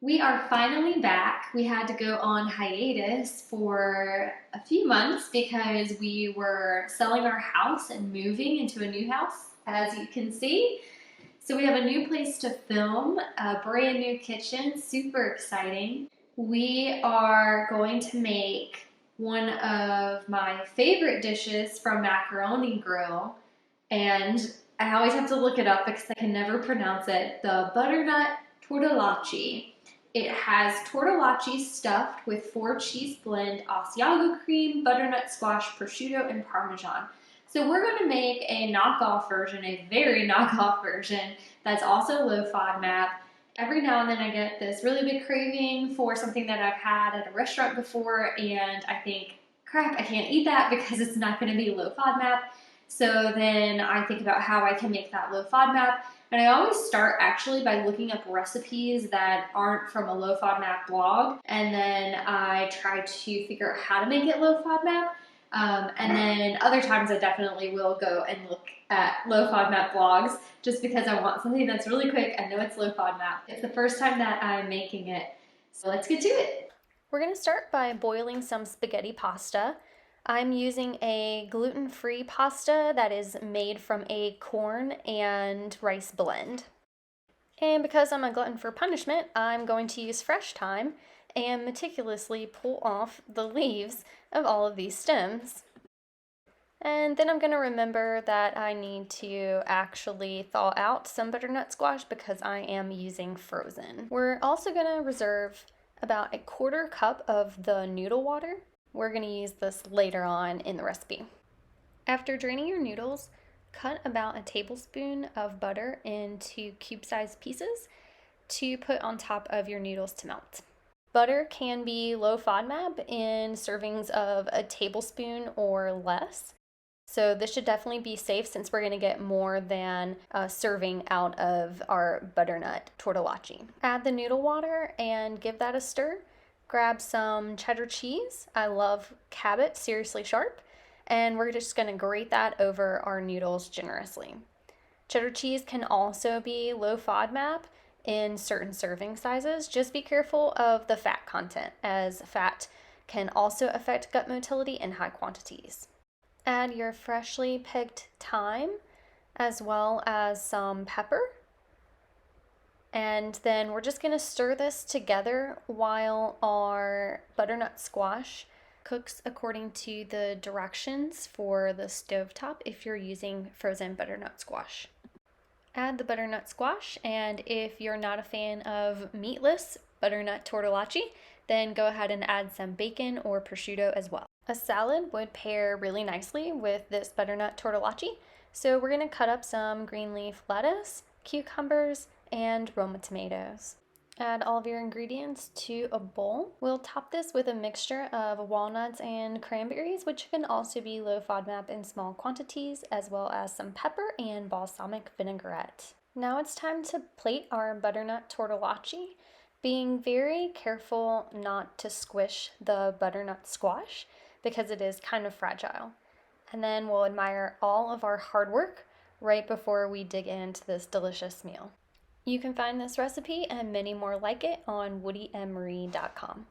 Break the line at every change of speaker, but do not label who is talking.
We are finally back. We had to go on hiatus for a few months because we were selling our house and moving into a new house, as you can see. So we have a new place to film, a brand new kitchen, super exciting. We are going to make one of my favorite dishes from Macaroni Grill, and I always have to look it up because I can never pronounce it, the Butternut Tortellacci. It has tortellacci stuffed with 4-cheese blend, Asiago cream, butternut squash, prosciutto, and parmesan. So we're going to make a knockoff version, a very knockoff version that's also low FODMAP. Every now and then I get this really big craving for something that I've had at a restaurant before, and I think, crap, I can't eat that because it's not going to be low FODMAP. So then I think about how I can make that low FODMAP. And I always start actually by looking up recipes that aren't from a low FODMAP blog. And then I try to figure out how to make it low FODMAP. And then other times I definitely will go and look at low FODMAP blogs just because I want something that's really quick. I know it's low FODMAP. It's the first time that I'm making it. So let's get to it.
We're going to start by boiling some spaghetti pasta. I'm using a gluten-free pasta that is made from a corn and rice blend. And because I'm a glutton for punishment, I'm going to use fresh thyme and meticulously pull off the leaves of all of these stems. And then I'm going to remember that I need to actually thaw out some butternut squash because I am using frozen. We're also going to reserve about a 1/4 cup of the noodle water. We're going to use this later on in the recipe. After draining your noodles, cut about a tablespoon of butter into cube-sized pieces to put on top of your noodles to melt. Butter can be low FODMAP in servings of a tablespoon or less. So this should definitely be safe since we're going to get more than a serving out of our butternut tortellacci. Add the noodle water and give that a stir. Grab some cheddar cheese. I love Cabot, seriously sharp. And we're just going to grate that over our noodles generously. Cheddar cheese can also be low FODMAP in certain serving sizes. Just be careful of the fat content, as fat can also affect gut motility in high quantities. Add your freshly picked thyme as well as some pepper. And then we're just going to stir this together while our butternut squash cooks according to the directions for the stovetop if you're using frozen butternut squash. Add the butternut squash, and if you're not a fan of meatless butternut tortellacci, then go ahead and add some bacon or prosciutto as well. A salad would pair really nicely with this butternut tortellacci, so we're going to cut up some green leaf lettuce, cucumbers, and Roma tomatoes. Add all of your ingredients to a bowl. We'll top this with a mixture of walnuts and cranberries, which can also be low FODMAP in small quantities, as well as some pepper and balsamic vinaigrette. Now it's time to plate our butternut tortellacci, being very careful not to squish the butternut squash because it is kind of fragile. And then we'll admire all of our hard work right before we dig into this delicious meal. You can find this recipe and many more like it on woodymmarie.com.